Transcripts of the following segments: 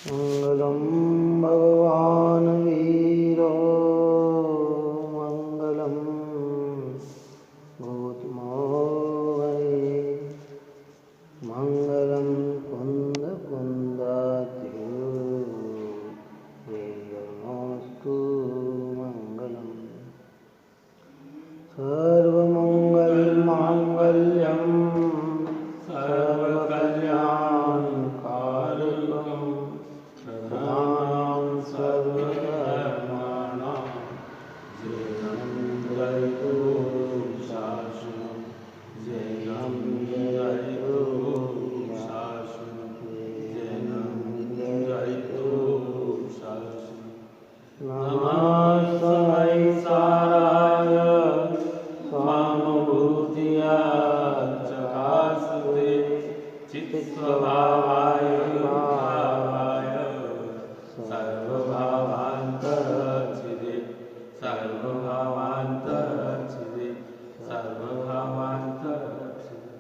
मंगलम भगवान वीरो मंगलम भूतमोहये मंगलम कुंद कुंदाद्योस्तु मंगलम सर्वमंगल मांगल्यम सर्वकल्याणकारकम शरणं सर्वधर्माणां जयं जयतु शासनं जयं जयतु शासनं जयं जयतु शासनं नमः सहैसाराय स्वानुभूत्या चकासते चित्स्वभावाय सर्वभावान्तरचिदे सर्वभावान्तरचिदे सर्वभावान्तरचिदे।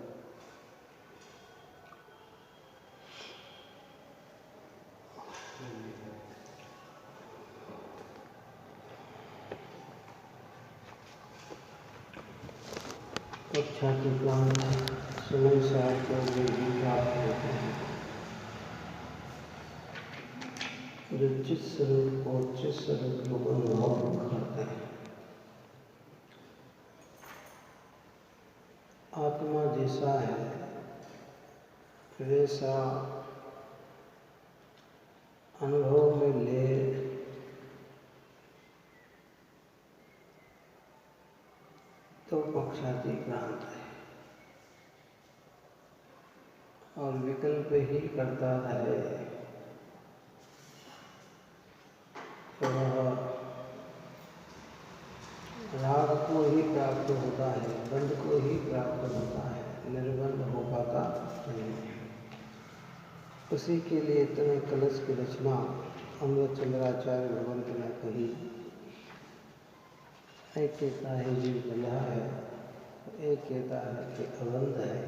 कक्षा के ज्ञान समय साथ को भी प्राप्त होते हैं जो जिस स्वरूप को जिस स्वरूप को अनुभव करते हैं। आत्मा जैसा है वैसा अनुभव में ले तो पक्षातिक्रांत है और विकल्प ही करता रहे तो राग को ही प्राप्त होता है, बंध को ही प्राप्त होता है, निर्बंध हो पाता नहीं। उसी के लिए इतने कलश की रचना अमृतचंद्राचार्य भगवंत ने कही। एक कहता है जीव बंधा है, एक कहता है कि अबंध है,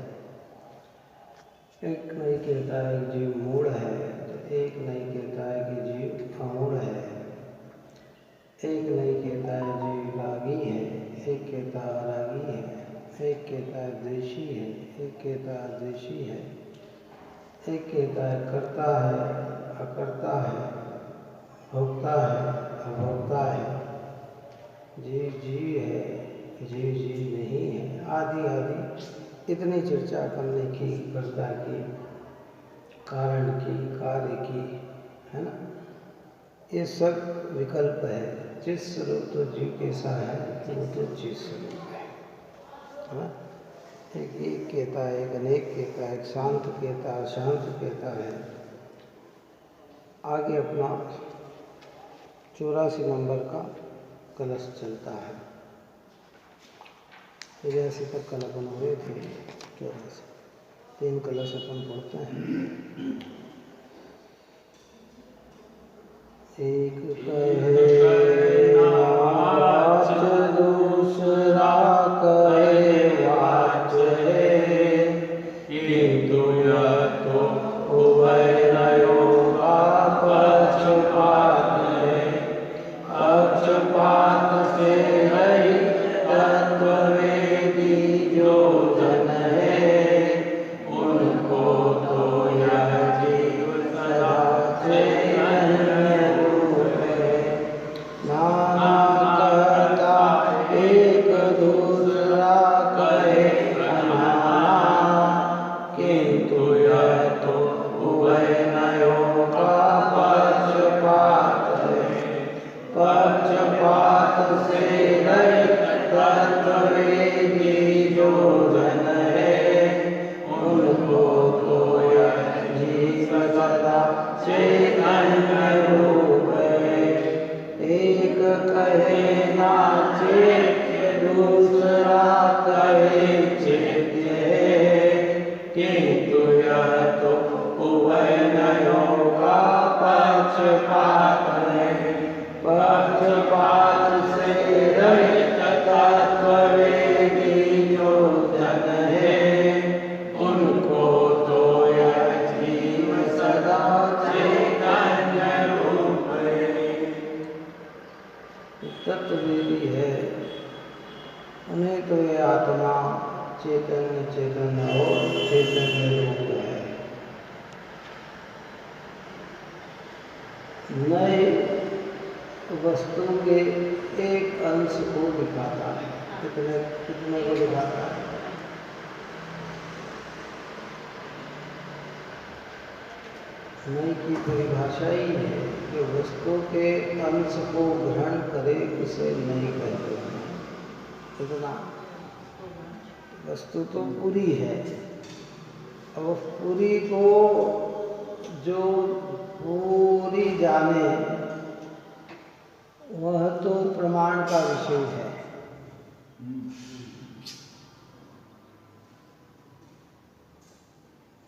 एक नहीं कहता है कि जीव मूढ़ है, तो एक नहीं कहता है कि जीव अमूढ़ है, एक नहीं कहता है जीव रागी है, एक कहता है रागी है, एक कहता है द्वेषी है, एक कहता है द्वेषी है, एक कहता है करता है अकर्ता है, भोक्ता है अभोक्ता है, जीव जीव है जीव जीव नहीं है, आदि आदि इतनी चर्चा करने की, कर्ता की, कारण की, कार्य की, है ना। ये सब विकल्प है। जिस स्वरूप तो जीव कैसा है वो तो जिस स्वरूप है ना। एक कहता है, एक अनेक कहता है, एक शांत कहता है, शांत कहता है। आगे अपना 84 नंबर का कलश चलता है। 83 तक कल अपन हुए थे, 84 3 कलश अपन पढ़ते हैं। एक कहे नाच दूसरा कहे वाच है, किंतु यह तो उभयनयों का पक्षपात है। पक्षपात से रहित तत्ववेदी जो जन है, उनको तो यह जीव सदा से नाना करता एक दूसरा कहे अनाना, किंतु यह तो उभयनयों का पक्षपात है। पक्षपात से रहित तत्ववेदी जो जन है, उनको तो यह जीव सदा चैतन्य रूप है। एक कहे नाचे दूसरा कहे चैत्य है, किंतु यह तो उभयनयों का पक्षपात है। पक्षपात से तत्वेदी है, उन्हें तो ये आत्मा चैतन्य चैतन्य और चैतन्य रूप है। नए वस्तु के एक अंश को दिखाता है। कितने को दिखाता है? नई की परिभाषा ही है कि वस्तु के अंश को ग्रहण करे उसे नई कहते हैं। इतना वस्तु तो पूरी है, अब पूरी को जो पूरी जाने वह तो प्रमाण का विषय है।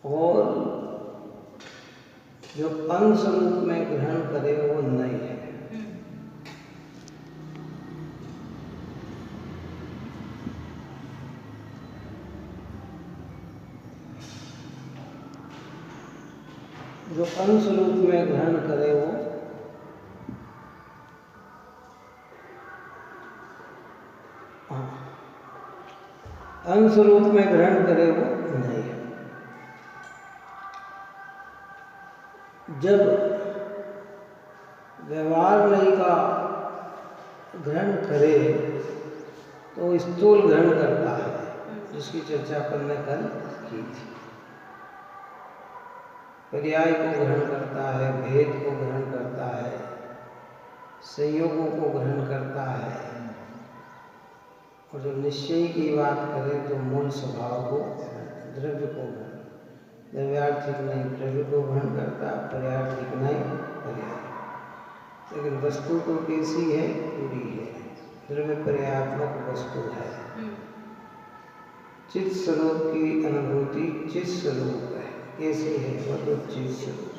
और जो अंश रूप में ग्रहण करे वो नहीं है। जो अंश रूप में ग्रहण करे वो अंश रूप में ग्रहण करे वो नहीं है। जब व्यवहार नहीं का ग्रहण करे तो स्थूल ग्रहण करता है, जिसकी चर्चा अपन ने कल की थी। पर्याय को ग्रहण करता है, भेद को ग्रहण करता है, संयोगों को ग्रहण करता है, और जब निश्चय की बात करें तो मूल स्वभाव को, द्रव्य को ग्रहण, द्रव्यार्थिक नहीं द्रव्य को ग्रहण करता, पर्यार्थिक नहीं पर्याय। लेकिन वस्तु तो कैसी है? पूरी है, द्रव्य पर्यात्मक वस्तु है। चित स्वरूप की अनुभूति चित स्वरूप है। कैसी है? मतलब चित स्वरूप।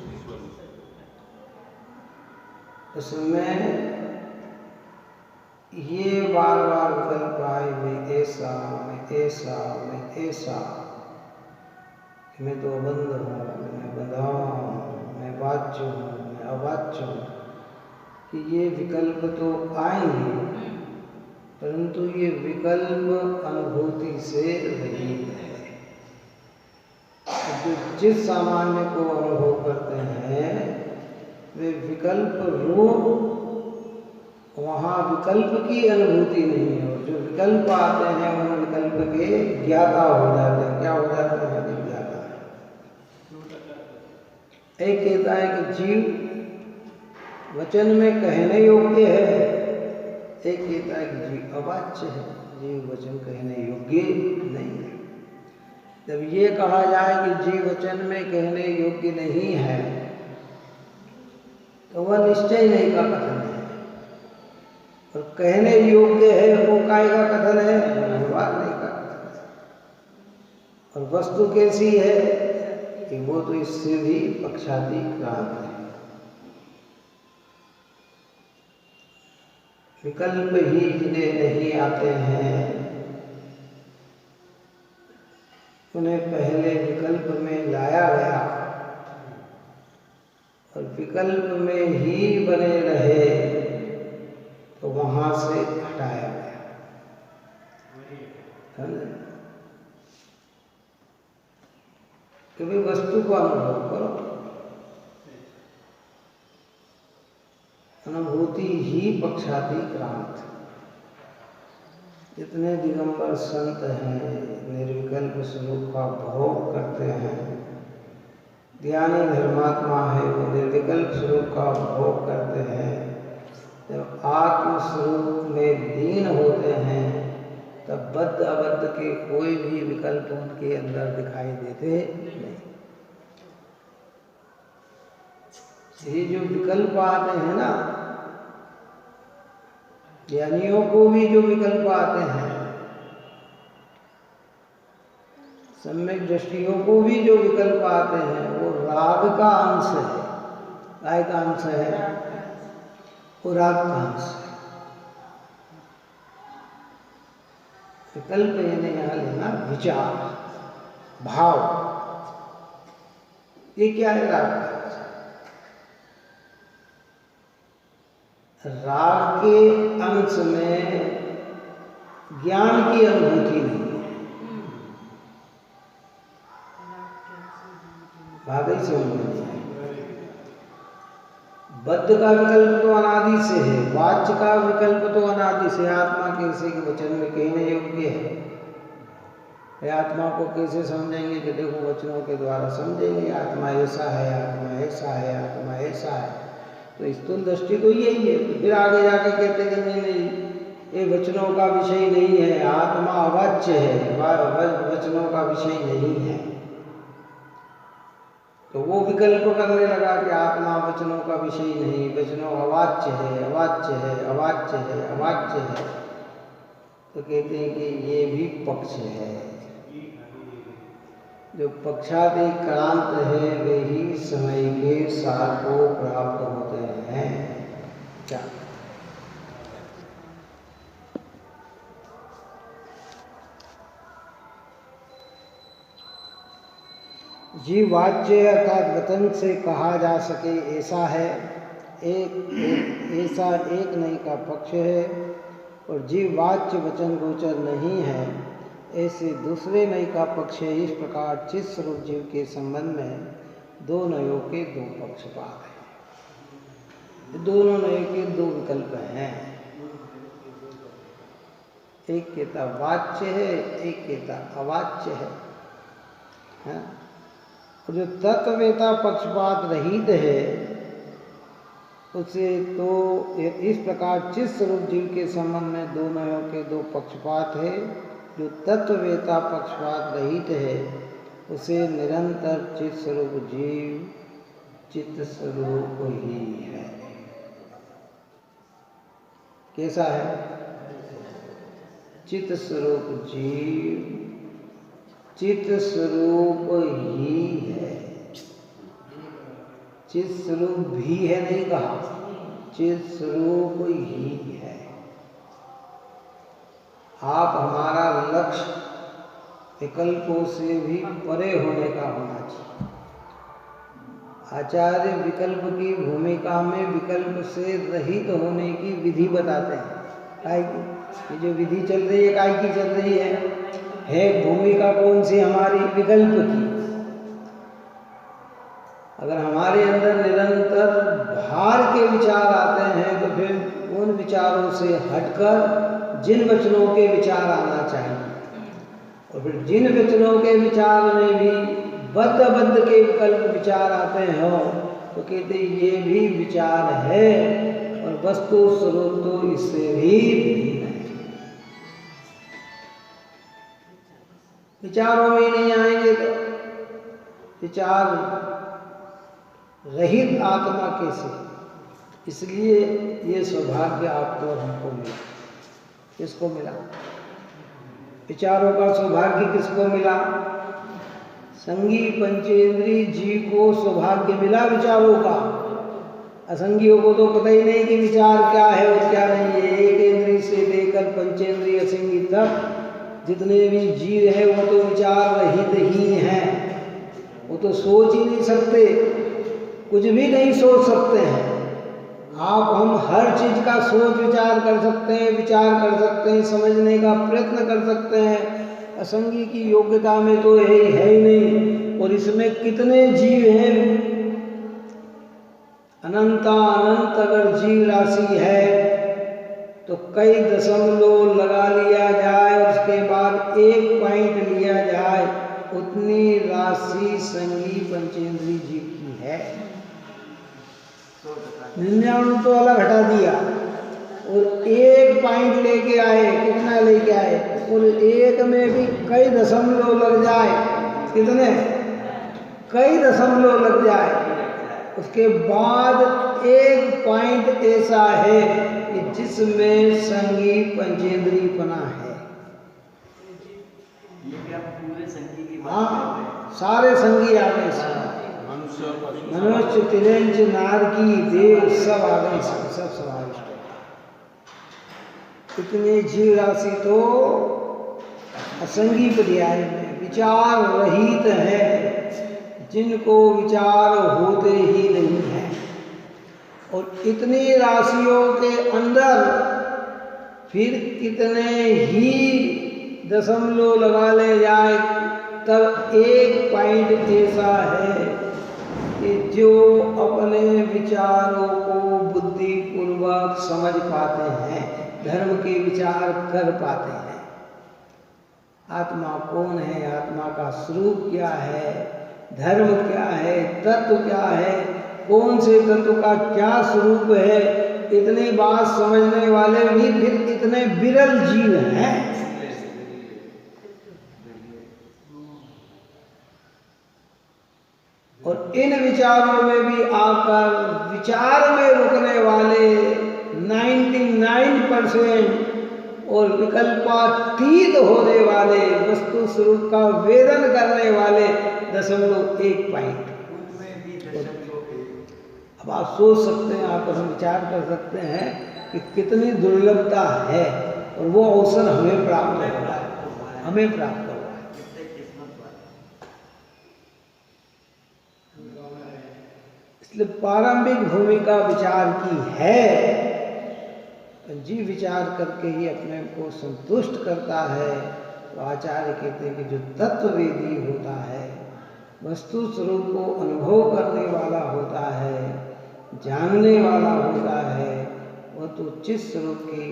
उसमें ये बार बार विकल्प आए, मैं ऐसा, मैं ऐसा, मैं ऐसा, मैं तो बंद हूँ, मैं बंधा हूँ, मैं वाच्य हूँ, मैं अवाच्य हूँ, कि ये विकल्प तो आएंगे, परंतु ये विकल्प अनुभूति से रहित है। जो जिस सामान्य को अनुभव करते हैं वे विकल्प रूप, वहाँ विकल्प की अनुभूति नहीं है। और जो विकल्प आते हैं उन विकल्प के ज्ञाता हो जाते हैं। क्या हो जाते हैं? ज्ञाता। एक कहता है कि जीव वचन में कहने योग्य है, एक कहता है कि जीव अवाच्य है, जीव वचन कहने योग्य नहीं है। जब ये कहा जाए कि जीव वचन में कहने योग्य नहीं है तो वह निश्चय नहीं का कथन है, और कहने योग्य है वो काय का कथन है? व्यवहार नहीं का कथन है। और वस्तु कैसी है कि वो तो इससे भी पक्षातिक्रांत है। विकल्प ही जिन्हें नहीं आते हैं उन्हें पहले विकल्प में लाया गया और विकल्प में ही बने रहे तो वहां से हटाया गया। कि भाई वस्तु को अनुभव करो, अनुभूति ही पक्षातिक्रांत। जितने दिगंबर संत हैं निर्विकल्प स्वरूप का भोग करते हैं, ज्ञानी धर्मात्मा है वो निर्विकल्प स्वरूप का भोग करते हैं। जब आत्म स्वरूप में लीन होते हैं तब बद्ध अबद्ध के कोई भी विकल्प उनके अंदर दिखाई देते नहीं। ये जो विकल्प आते हैं ना, ज्ञानियों को भी जो विकल्प आते हैं, सम्यक दृष्टियों को भी जो विकल्प आते हैं वो राग का अंश है। काय का अंश है? वो राग का अंश है। विकल्प यानी यहाँ लेना विचार, भाव, ये क्या है? राग का अंश। राग के अंश में ज्ञान की अनुभूति नहीं है। भागई से बद्ध का विकल्प तो अनादि से है, वाच्य का विकल्प तो अनादि से। आत्मा कैसे के वचन में कहने योग्य है। आत्मा को कैसे समझेंगे कि देखो वचनों के द्वारा समझेंगे आत्मा ऐसा है, आत्मा ऐसा है, आत्मा ऐसा है। तो स्थूल दृष्टि तो यही है। तो फिर आगे जाके कहते कि नहीं ये वचनों का विषय नहीं है, आत्मा अवाच्य है, वचनों का विषय नहीं है। तो वो विकल्प करने लगा कि आत्मा वचनों का विषय नहीं, वचनों अवाच्य है, अवाच्य है, अवाच्य है, अवाच्य है। तो कहते हैं कि ये भी पक्ष है। जो पक्षातिक्रांत है वे ही समय के सार को प्राप्त होते हैं। क्या जीव वाच्य अर्थात वचन से कहा जा सके ऐसा है, ऐसा एक नहीं का पक्ष है। और जीव वाच्य वचन गोचर नहीं है ऐसे दूसरे नई का पक्ष है। इस प्रकार चित स्वरूप जीव के संबंध में दो नयों के दो पक्षपात हैं। दोनों नयों के दो विकल्प हैं। एक कहता वाच्य है, एक कहता अवाच्य है। जो तत्ववेता पक्षपात रहित है उसे तो इस प्रकार चित स्वरूप जीव के संबंध में दो नयों के दो पक्षपात है। जो तत्ववेता पक्षपात रहित है उसे निरंतर चित स्वरूप जीव चित्त स्वरूप ही है। कैसा है? चित्त स्वरूप जीव चित्त स्वरूप ही है। चित्त स्वरूप भी है नहीं कहा, चित्त स्वरूप ही है। आप हमारा लक्ष्य विकल्पों से भी परे होने का होना चाहिए। आचार्य विकल्प की भूमिका में विकल्प से रहित होने की विधि बताते हैं। काय की ये जो विधि चल रही है काय की चल रही है भूमिका कौन सी हमारी? विकल्प की। अगर हमारे अंदर निरंतर भार के विचार आते हैं तो फिर उन विचारों से हटकर जिन वचनों के विचार आना चाहिए। और फिर जिन वचनों के विचार में भी बद्ध के विकल्प विचार आते हैं तो कहते ये भी विचार है और वस्तु स्वरूप तो इससे भी भिन्न है। विचारों में नहीं आएंगे तो विचार रहित आत्मा कैसे? इसलिए ये सौभाग्य आपको और हमको मिला। किसको मिला? विचारों का सौभाग्य किसको मिला? संगी पंचेंद्री जी को सौभाग्य मिला विचारों का। असंगियों को तो पता ही नहीं कि विचार क्या है और क्या नहीं है। एक इंद्री से लेकर पंचेंद्रिय असंगी तक जितने भी जीव हैं वो तो विचार रहित ही हैं। वो तो सोच ही नहीं सकते, कुछ भी नहीं सोच सकते हैं। आप हम हर चीज का सोच विचार कर सकते हैं, विचार कर सकते हैं, समझने का प्रयत्न कर सकते हैं। असंगी की योग्यता में तो है ही नहीं। और इसमें कितने जीव हैं? अनंता अनंत अगर जीव राशि है तो कई दशमलव लगा लिया जाए और उसके बाद एक पॉइंट लिया जाए, उतनी राशि संगी पंचेंद्री जीव की है। 99 तो अलग हटा दिया और एक पॉइंट लेके आए। कितना लेके आए? और एक में भी कई दशमलव लग जाए। कितने? कई दशमलव लग जाए। उसके बाद एक पॉइंट ऐसा है कि जिसमें संगी पंचेंद्रीपना है। पूरे संगी की बात कर रहे हैं। सारे संगी आ गए। मनुष्य तिरंज नारकी देव सब आ गए। सब समाविष्ट। इतने जीव राशि तो असंगी पर्याय में विचार रहित है, जिनको विचार होते ही नहीं है। और इतनी राशियों के अंदर फिर कितने ही दशमलव लगा ले जाए, तब एक पॉइंट ऐसा है कि जो अपने विचारों को बुद्धिपूर्वक समझ पाते हैं, धर्म के विचार कर पाते हैं। आत्मा कौन है, आत्मा का स्वरूप क्या है, धर्म क्या है, तत्व क्या है, कौन से तत्व का क्या स्वरूप है, इतनी बात समझने वाले भी फिर इतने विरल जीव हैं। और इन विचारों में भी आकर विचार में रुकने वाले 99% और विकल्पातीत होने वाले, वस्तु स्वरूप का वेदन करने वाले 0.1 पॉइंट। अब आप सोच सकते हैं, आप हम विचार कर सकते हैं कि कितनी दुर्लभता है, और वो अवसर हमें प्राप्त हो रहा है, हमें प्राप्त हो रहा है। इसलिए प्रारंभिक भूमिका विचार की है। जीव विचार करके ही अपने को संतुष्ट करता है। तो आचार्य कहते हैं कि जो तत्ववेदी होता है, वस्तु स्वरूप को अनुभव करने वाला होता है, जानने वाला होता है, वह तो चित स्वरूप के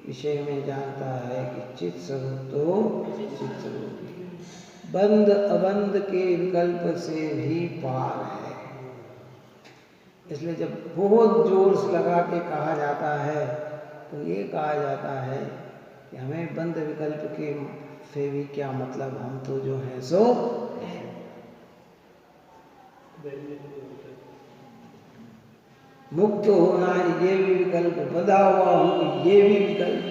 विषय में जानता है कि चित स्वरूप तो चित स्वरूप ही बंद अबंध के विकल्प से भी पार है। इसलिए जब बहुत जोर से लगा के कहा जाता है तो ये कहा जाता है कि हमें बंद विकल्प के से भी क्या मतलब, हम तो जो है सो मुक्त होना, ये भी विकल्प, बंधा हुआ हूँ, ये भी विकल्प।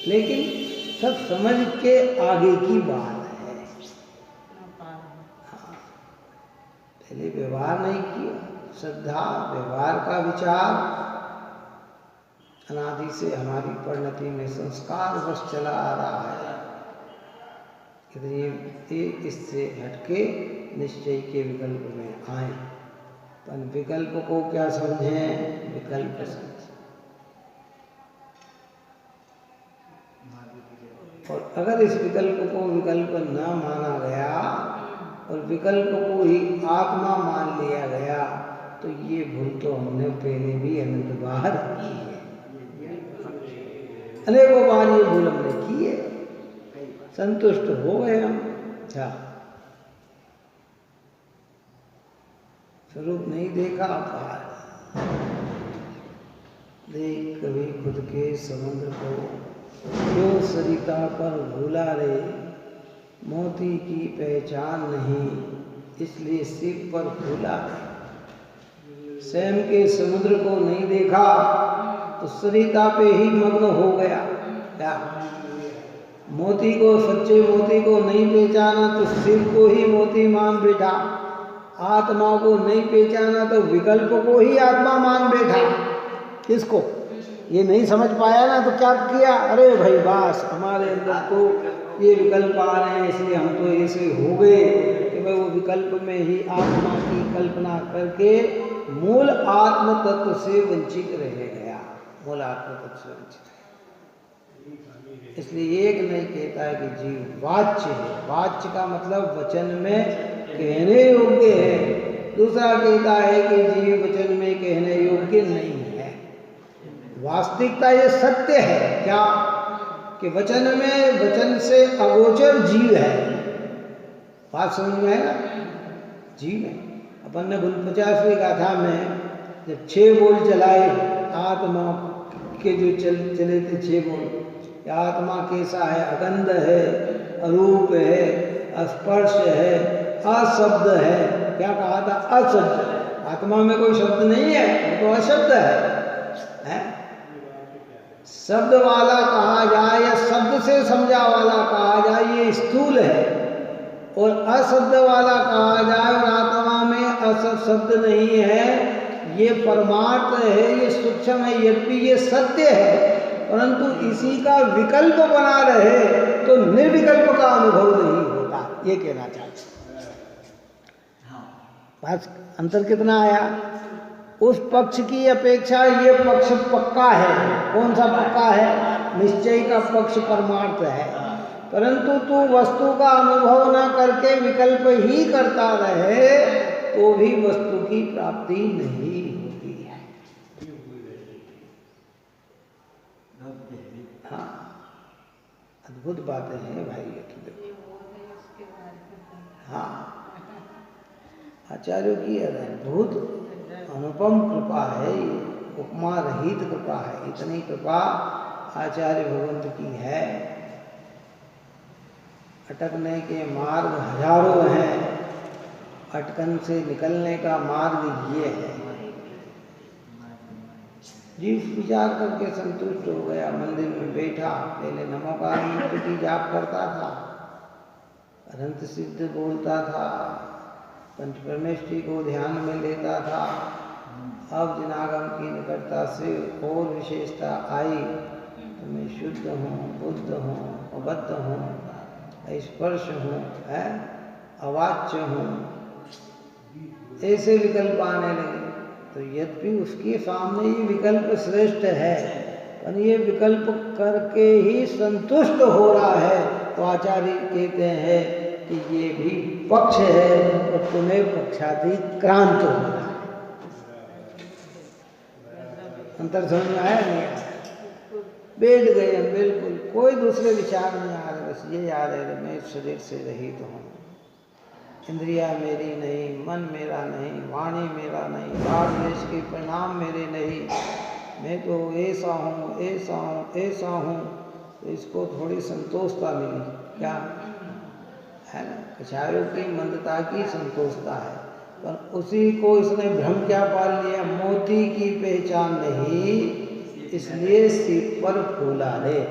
लेकिन सब समझ के आगे की बात है। हाँ, पहले व्यवहार नहीं किया, श्रद्धा व्यवहार का विचार अनादि से हमारी परिणति में संस्कार बस चला आ रहा है। ये इससे हटके निश्चय के विकल्प में आए, पर विकल्प को क्या समझें, विकल्प समझें। और अगर इस विकल्प को विकल्प न माना गया और विकल्प को ही आत्मा मान लिया गया, तो ये भूल तो हमने पहले भी अनंत बार की है, अनेकों बार ये भूल हमने की है। संतुष्ट हो गए हम, अच्छा स्वरूप नहीं देखा, पार देख कभी खुद के समुद्र को, क्यों सरिता पर भूला रे, मोती की पहचान नहीं, इसलिए शिव पर भूला रे। स्वयं के समुद्र को नहीं देखा तो सरिता पे ही मग्न हो गया। क्या मोती को, सच्चे मोती को नहीं पहचाना तो शिव को ही मोती मान बैठा, आत्मा को नहीं पहचाना तो विकल्प को ही आत्मा मान बैठा। किसको ये नहीं समझ पाया ना, तो क्या किया, अरे भाई बस हमारे अंदर तो ये विकल्प आ रहे हैं, इसलिए हम तो ऐसे हो गए कि भाई वो विकल्प में ही आत्मा की कल्पना करके मूल आत्म तत्व से वंचित रह गया, मूल आत्म तत्व से वंचित। इसलिए एक नहीं कहता है कि जीव वाच्य है, वाच्य का मतलब वचन में कहने योग्य है। दूसरा कहता है कि जीव वचन में कहने योग्य नहीं है। वास्तविकता ये सत्य है क्या, कि वचन में, वचन से अगोचर जीव है। बात समझ में है ना, जीव है। अपन ने 50वीं गाथा में जब 6 बोल चलाए आत्मा के, जो चले थे 6 बोल, आत्मा कैसा है, अगंध है, अरूप है, स्पर्श है, अशब्द है। क्या कहा था, अशब्द। आत्मा में कोई शब्द नहीं है, वो तो अशब्द है? शब्द वाला कहा जाए या शब्द से समझा वाला कहा जाए, ये स्थूल है, और अशब्द वाला कहा जाए और आत्मा में अशब्द शब्द नहीं है, ये परमार्थ है, ये सूक्ष्म है, यद्यपि ये सत्य है, परंतु इसी का विकल्प बना रहे तो निर्विकल्प का अनुभव नहीं होता, ये कहना चाहते। बात अंतर कितना आया? उस पक्ष की अपेक्षा ये पक्ष पक्का है। कौन सा पक्का है? निश्चय का पक्ष परमार्थ है। परंतु तू वस्तु का अनुभव न करके विकल्प ही करता रहे तो भी वस्तु की प्राप्ति नहीं होती है। हाँ, अद्भुत बातें हैं भाई ये तो देखो। हाँ, आचार्यों की अद्भुत अनुपम कृपा है, उपमा रहित कृपा है। इतनी कृपा आचार्य भगवंत की है। अटकने के मार्ग हजारों हैं, अटकन से निकलने का मार्ग ये है। जीव विचार करके संतुष्ट हो गया, मंदिर में बैठा, पहले नमोकार मंत्र की जाप करता था, अनंत सिद्ध बोलता था, पंचपरमेष्ठी को ध्यान में लेता था। अब जिनागम की निकटता से और विशेषता आई तो मैं शुद्ध हूँ, बुद्ध हूँ, अबद्ध हूँ, स्पर्श हूँ, अवाच्य हूँ, ऐसे विकल्प आने लगे। तो यद्यपि उसके सामने ये विकल्प श्रेष्ठ है, पर ये विकल्प करके ही संतुष्ट हो रहा है, तो आचार्य कहते हैं कि ये भी पक्ष है और तुम्हें पक्षाधिक्रांत हो रहा है। अंतर समझ में आया नहीं आया? बैठ गए हम, बिल्कुल कोई दूसरे विचार नहीं आ रहे, बस ये आ रहे मैं शरीर से रहित हूँ, इंद्रिया मेरी नहीं, मन मेरा नहीं, वाणी मेरा नहीं, राग द्वेष के परिणाम मेरे नहीं, मैं तो ऐसा हूँ, ऐसा हूँ, ऐसा हूँ। तो इसको थोड़ी संतोषता मिली, क्या है ना? कछायों की मंदता की संतोषता है, पर उसी को इसने भ्रम क्या पाल लिया? मोती की पहचान नहीं, इसलिए सिर पर फूला रे।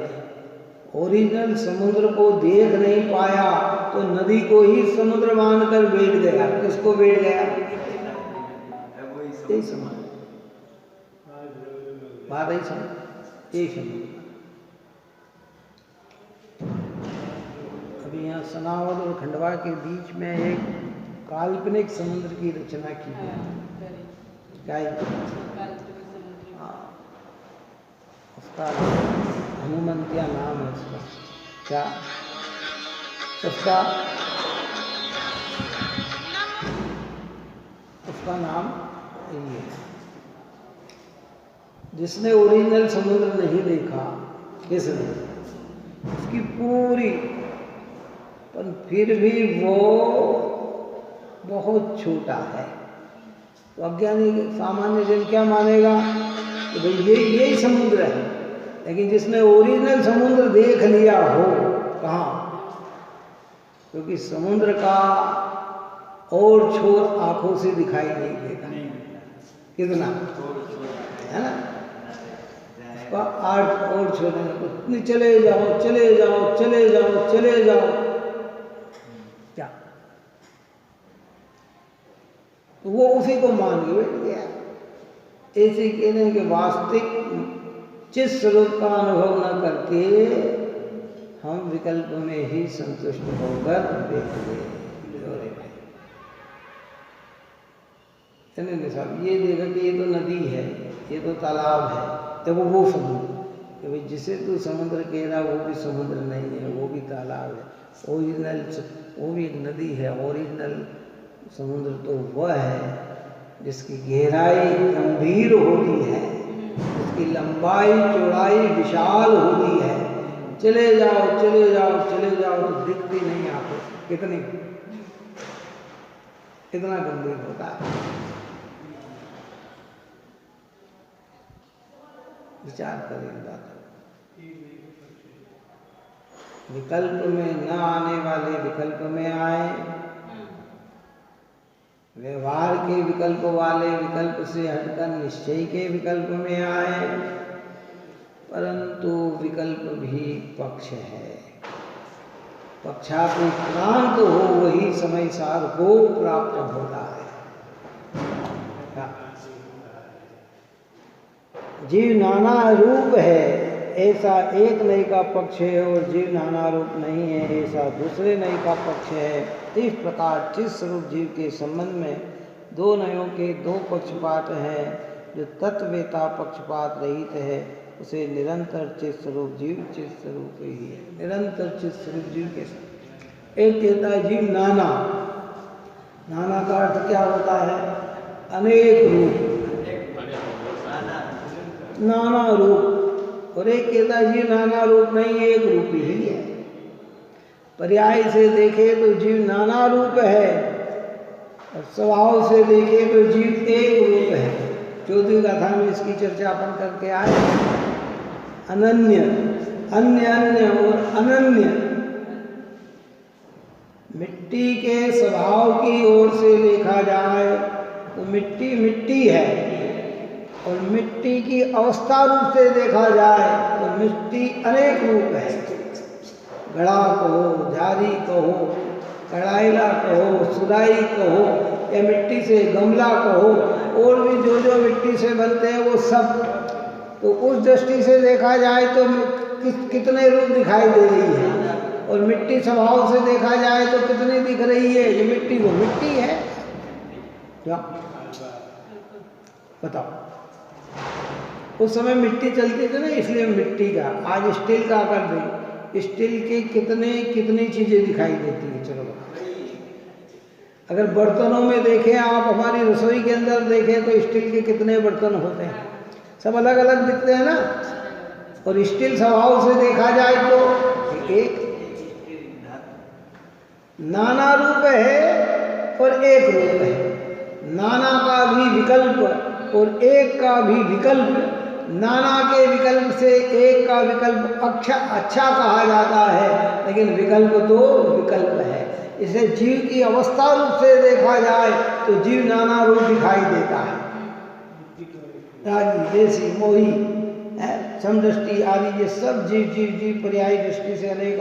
ओरिजिनल समुद्र को देख नहीं पाया तो नदी को ही समुद्र मानकर बैठ गया। किसको बैठ गया? यही समुद्र, बात ही समुद्र, यही समुद्र। अभी यहाँ सनावद और खंडवा के बीच में एक काल्पनिक समुद्र की रचना की है। क्या है? हाँ, उसका हनुमंतिया नाम है उसका। क्या उसका नाम ये है। जिसने ओरिजिनल समुद्र नहीं देखा, किसने? उसकी पूरी, पर फिर भी वो बहुत छोटा है। तो अज्ञानी सामान्य जन क्या मानेगा कि भाई यही समुद्र है। लेकिन जिसने ओरिजिनल समुद्र देख लिया हो, कहाँ? क्योंकि समुद्र का और छोर आंखों से दिखाई नहीं देता। कितना है ना? उसका आठ और छोर, चले जाओ चले जाओ चले जाओ चले जाओ, क्या वो उसी को मान के बैठ गया। ऐसे कहने के वास्तविक चित स्वरूप का अनुभव न करके हम विकल्प में ही संतुष्ट होकर बैठ गए। साहब ये देखा कि ये तो नदी है, ये तो तालाब है, तो वो समुद्र, कि भाई जिसे तू समुद्र कह रहा वो भी समुद्र नहीं है, वो भी तालाब है। ओरिजिनल वो भी एक नदी है। ओरिजिनल समुद्र तो वह है जिसकी गहराई गंभीर होती है, जिसकी लंबाई चौड़ाई विशाल होती है। चले जाओ चले जाओ चले जाओ तो दिखती नहीं आपको, कितना गंभीर होता है। विचार करें बात। विकल्प में न आने वाले विकल्प में आए, व्यवहार के विकल्प वाले विकल्प से हटकर निश्चय के विकल्प में आए। परंतु विकल्प भी पक्ष है। पक्षाधिक्रांत हो वही समय सार को प्राप्त होता है। जीव नाना रूप है ऐसा एक नई का पक्ष है, और जीव नाना रूप नहीं है ऐसा दूसरे नई का पक्ष है। इस प्रकार चित स्वरूप जीव के संबंध में दो नयों के दो पक्षपात हैं, जो तत्ववेता पक्षपात रहित है उसे निरंतर चित स्वरूप जीव चित स्वरूप ही है। निरंतर चित स्वरूप जीव के साथ एक कहता है जीव नाना। नाना का अर्थ क्या होता है? अनेक रूप, नाना रूप। और एक कहता है जीव नाना रूप नहीं, एक रूप ही है। पर्याय से देखे तो जीव नाना रूप है और स्वभाव से देखे तो जीव एक रूप है। चौथी गाथा में इसकी चर्चा अपन करके आए। अनन्य, अन्य अन्य और अनन्य। मिट्टी के स्वभाव की ओर से देखा जाए तो मिट्टी मिट्टी है, और मिट्टी की अवस्था रूप से देखा जाए तो मिट्टी अनेक रूप है। घड़ा कहो, झारी कहो, कड़ाइला कहो, सुराई कहो, या मिट्टी से गमला कहो, और भी जो जो मिट्टी से बनते हैं वो सब। तो उस दृष्टि से देखा जाए तो कितने रूप दिखाई दे रही है, और मिट्टी स्वभाव से देखा जाए तो कितनी दिख रही है। ये मिट्टी वो मिट्टी है। क्या बताओ? उस समय मिट्टी चलती थी ना, इसलिए मिट्टी का। आज स्टील का कर दें, स्टील के कितनी चीजें दिखाई देती है। चलो, अगर बर्तनों में देखें आप, हमारी रसोई के अंदर देखें तो स्टील के कितने बर्तन होते हैं, सब अलग अलग दिखते हैं ना। और स्टील स्वभाव से देखा जाए तो एक नाना रूप है और एक रूप है। नाना का भी विकल्प और एक का भी विकल्प। नाना के विकल्प से एक का विकल्प अच्छा कहा जाता है, लेकिन विकल्प तो विकल्प है। इसे जीव की अवस्था रूप से देखा जाए तो जीव नाना रूप दिखाई देता है। रागी, देसी, मोही, समदृष्टि आदि, ये सब जीव पर्यायी दृष्टि से अनेक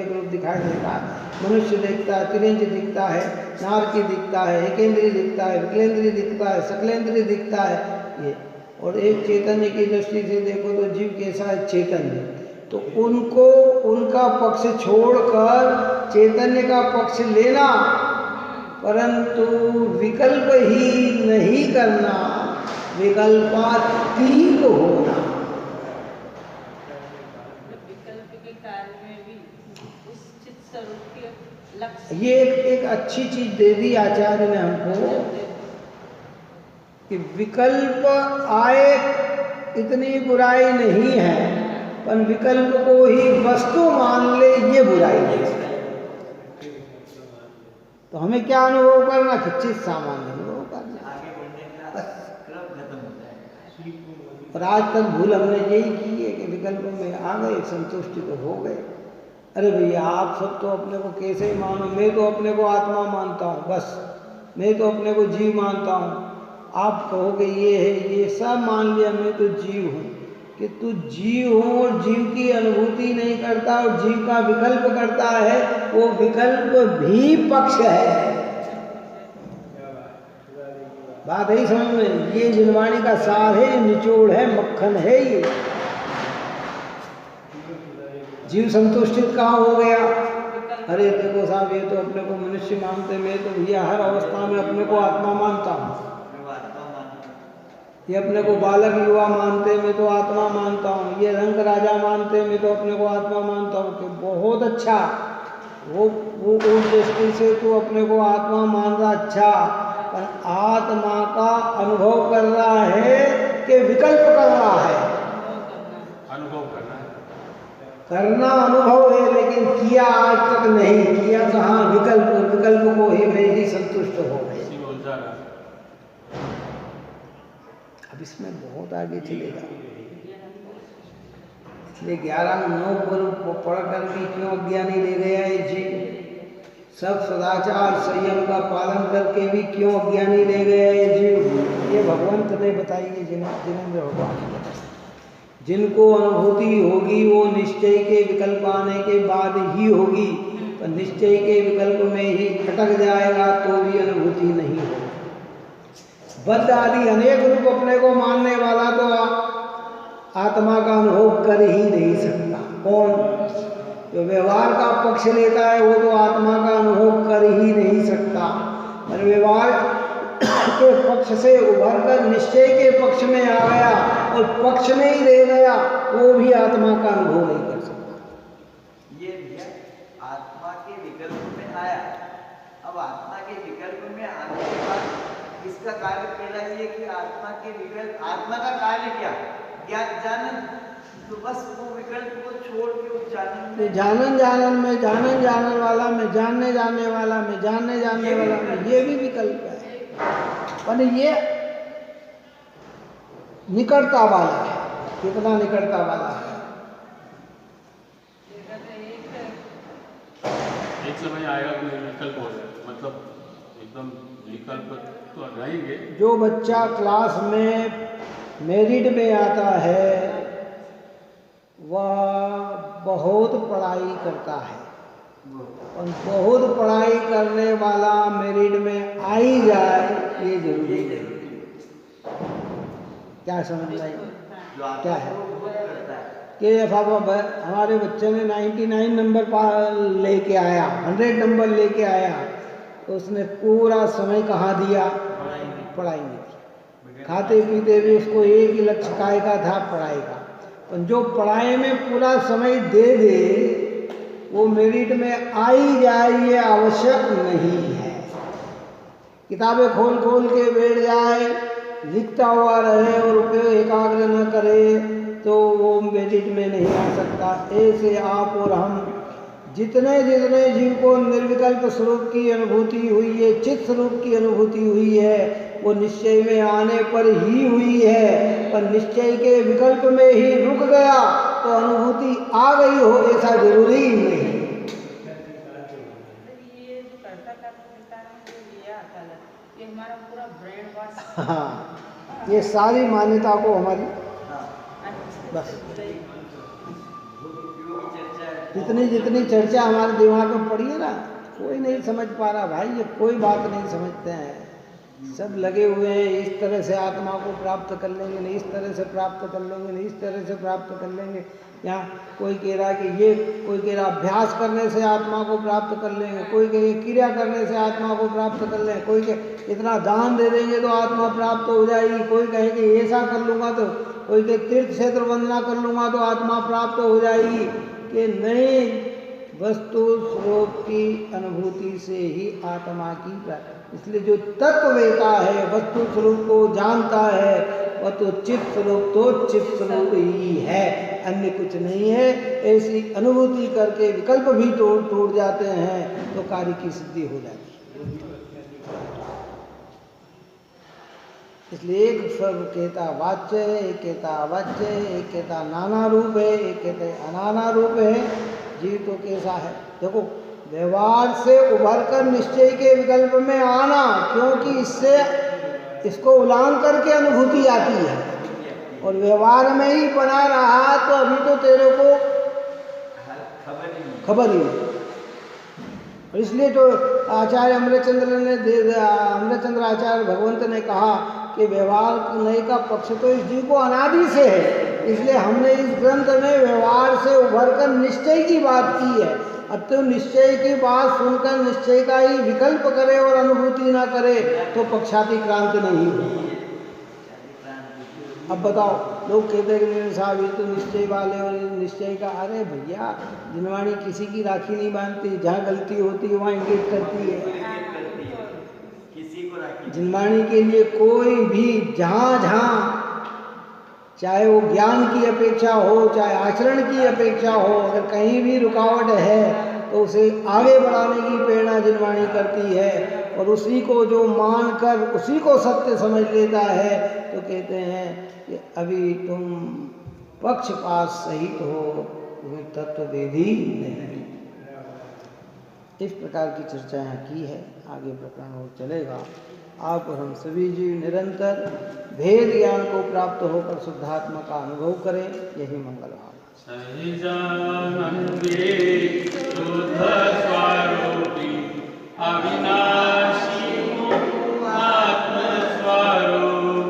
रूप दिखाई देता है। मनुष्य दिखता है, तिरंज दिखता है, नारकी दिखता है, एकेंद्रीय दिखता है, विकलेंद्रीय दिखता है, सकलेंद्रीय दिखता है। ये और एक चैतन्य की दृष्टि से देखो तो जीव कैसा है? चैतन्य। तो उनको उनका पक्ष छोड़कर चैतन्य का पक्ष लेना, परंतु विकल्प ही नहीं करना, विकल्पातीत होना। विकल्प के कार्य में भी उस चित्त स्वरूप के लक्ष्य, ये एक अच्छी चीज दे दी आचार्य ने हमको कि विकल्प आए इतनी बुराई नहीं है, पर विकल्प को ही वस्तु मान ले ये बुराई है। तो हमें क्या अनुभव करना? चित्त सामान्य अनुभव करना। और आज तक भूल हमने यही की है कि विकल्प में आ गए, संतुष्टि तो हो गए। अरे भैया, आप सब तो अपने को कैसे ही मानो, मैं तो अपने को आत्मा मानता हूँ, बस मैं तो अपने को जीव मानता हूँ। आप कहोगे ये है, ये सब मान लिया, मैं तो जीव हूँ। कि तू जीव हो और जीव की अनुभूति नहीं करता और जीव का विकल्प करता है, वो विकल्प भी पक्ष है। बात है समझ में? ये जिनवाणी का सार है, निचोड़ है, मक्खन है। ये जीव संतुष्टित कहाँ हो गया? अरे देखो साहब, ये तो अपने को मनुष्य मानते, मैं तो भैया हर अवस्था में अपने को आत्मा मानता हूँ। ये अपने को बालक युवा मानते, मैं तो आत्मा मानता हूँ। ये रंग राजा मानते, मैं तो अपने को आत्मा मानता हूँ। कि बहुत अच्छा, वो उस दृष्टि से तो अपने को आत्मा मान रहा, अच्छा, पर आत्मा का अनुभव कर रहा है कि विकल्प कर रहा है? अनुभव करना अनुभव है, लेकिन किया आज तक नहीं किया। कहाँ? विकल्प को ही मैं ही संतुष्ट हो गए। अब इसमें बहुत आगे चलेगा, इसलिए 11-9 पर पढ़कर भी क्यों अज्ञानी ले गया है जीव? सब सदाचार संयम का पालन करके भी क्यों अज्ञानी ले गया है जीव? ये भगवंत ने बताइए, जिनेंद्र भगवान ने बताया। जिनको अनुभूति होगी वो निश्चय के विकल्प आने के बाद ही होगी, पर निश्चय के विकल्प में ही खटक जाएगा तो भी अनुभूति नहीं होगी। बद्ध आदि अनेक रूप अपने को मानने वाला तो आत्मा का अनुभव कर ही नहीं सकता। कौन? जो व्यवहार का पक्ष लेता है वो तो आत्मा का अनुभव कर ही नहीं सकता। पर व्यवहार के पक्ष से उभरकर निश्चय के पक्ष में आ गया और पक्ष में ही रह गया, वो भी आत्मा का अनुभव नहीं कर सकता। ये भैया आत्मा के विकल्प में आया। अब आत्मा के विकल्प में आने के बाद इसका कार्य पहला ये कि आत्मा के विकल्प, आत्मा का कार्य क्या? ज्ञान जानन। तो बस वो विकल्प को छोड़ के उस जानन जानन में, जानन जानन वाला में, जानने जानने वाला में, जानने जानने वाला में, ये भी विकल्प है। और ये निकटता वाला है। कितना निकटता वाला है? एक समय आएगा कि विकल्प हो जाए, मतलब एकदम विकल्प तो रहेंगे। जो बच्चा क्लास में मेरिट में आता है वह बहुत पढ़ाई करता है, और बहुत पढ़ाई करने वाला मेरिट में आ ही जाए ये जरूरी नहीं। क्या समझ आई? क्या है कि हमारे बच्चे ने 99 नंबर लेके आया, 100 नंबर लेके आया, तो उसने पूरा समय कहाँ दिया? पढ़ाई में। खाते पीते भी उसको एक ही लक्ष्य काय का था, पढ़ाई का। तो जो पढ़ाई में पूरा समय दे दे वो मेरिट में आ ही जाए ये आवश्यक नहीं है। किताबें खोल खोल के बैठ जाए, लिखता हुआ रहे और उपयोग एकाग्र न करे तो वो मेरिट में नहीं आ सकता। ऐसे आप और हम जितने जितने जीव को निर्विकल्प स्वरूप की अनुभूति हुई है, चित्त स्वरूप की अनुभूति हुई है, वो निश्चय में आने पर ही हुई है। पर निश्चय के विकल्प में ही रुक गया तो अनुभूति आ गई हो ऐसा जरूरी नहीं। ये जो कर्ता का ये आता है, ये हमारा पूरा ब्रेन वॉश। हाँ, ये सारी मान्यता को हमारी बस जितनी जितनी चर्चा हमारे दिमाग में पड़ी है ना, कोई नहीं समझ पा रहा भाई, ये कोई बात नहीं समझते हैं। सब लगे हुए हैं इस तरह से आत्मा को प्राप्त कर लेंगे, नहीं इस तरह से प्राप्त कर लेंगे, नहीं इस तरह से प्राप्त कर लेंगे। यहाँ कोई कह रहा है कि ये, कोई कह रहा अभ्यास करने से आत्मा को प्राप्त कर लेंगे, कोई कहे क्रिया करने से आत्मा को प्राप्त कर लेंगे, कोई कहे इतना दान दे देंगे तो आत्मा प्राप्त हो जाएगी, कोई कहे कि ऐसा कर लूँगा तो, कोई कहे तीर्थ क्षेत्र वंदना कर लूँगा तो आत्मा प्राप्त हो जाएगी। कि नहीं, वस्तु स्वरूप की अनुभूति से ही आत्मा की प्राप्ति। इसलिए जो तत्ववेता है, वस्तु स्वरूप को जानता है, वह तो चित्त स्वरूप तो चित्त स्वरूप ही है, अन्य कुछ नहीं है। ऐसी अनुभूति करके विकल्प भी टूट जाते हैं तो कार्य की सिद्धि हो जाती है। इसलिए एक सर्व कहता वाच्य है, एक कहता अवाच्य है, एक कहता नाना रूप है, एक कहते अनाना रूप है। जीव तो कैसा है देखो, व्यवहार से उभरकर निश्चय के विकल्प में आना, क्योंकि इससे इसको उलांघ करके अनुभूति आती है, और व्यवहार में ही बना रहा तो अभी तो तेरे को खबर ही नहीं। इसलिए तो आचार्य अमृतचंद्र आचार्य भगवंत ने कहा कि व्यवहार करने का पक्ष तो इस जीव को अनादि से है। इसलिए हमने इस ग्रंथ में व्यवहार से उभरकर निश्चय की बात की है। अब तो निश्चय की बात सुनकर निश्चय का ही विकल्प करे और अनुभूति ना करे तो पक्षातिक्रांत नहीं हो। अब बताओ, लोग कहते हैं कि मेरे साहब ये तो निश्चय वाले और निश्चय का। अरे भैया, जिनवाणी किसी की राखी नहीं बांधती, जहाँ गलती होती है वहाँ इंगित करती है। जिनवाणी के लिए कोई भी जहाँ जहाँ, चाहे वो ज्ञान की अपेक्षा हो, चाहे आचरण की अपेक्षा हो, अगर कहीं भी रुकावट है तो उसे आगे बढ़ाने की प्रेरणा जिनवाणी करती है। और उसी को जो मानकर उसी को सत्य समझ लेता है तो कहते हैं कि अभी तुम पक्षपात सहित हो, तुम्हें तत्ववेदी नहीं। इस प्रकार की चर्चा यहाँ की है, आगे प्रकरण और चलेगा। आप और हम सभी जीव निरंतर भेद ज्ञान को प्राप्त होकर शुद्धात्मा का अनुभव करें, यही मंगल भावना। सहजानंदे शुद्ध स्वरूपी अविनाशी आत्म स्वरूप,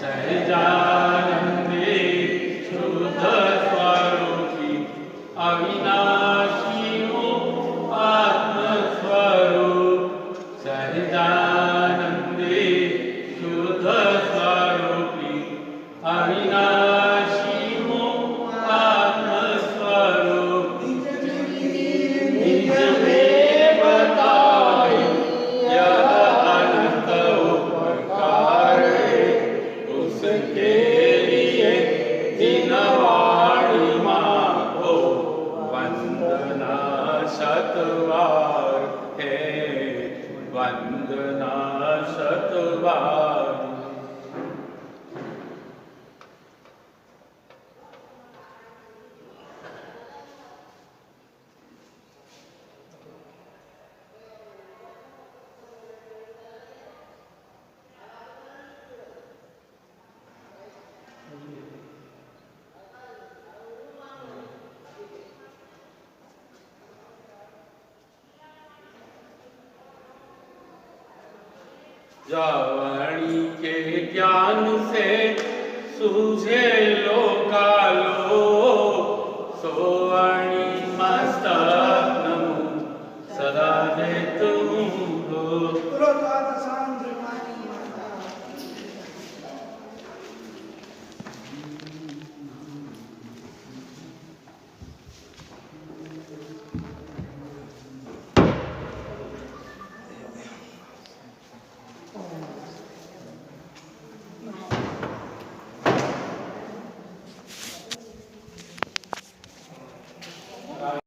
सहजानंदे शुद्ध स्वरूपी अविनाशी आत्म स्वरूप, सहजानंदे जावाणी के ज्ञान से सूझे लोकालो सोवाणी मस्तक नमो सदा दे तुम हो।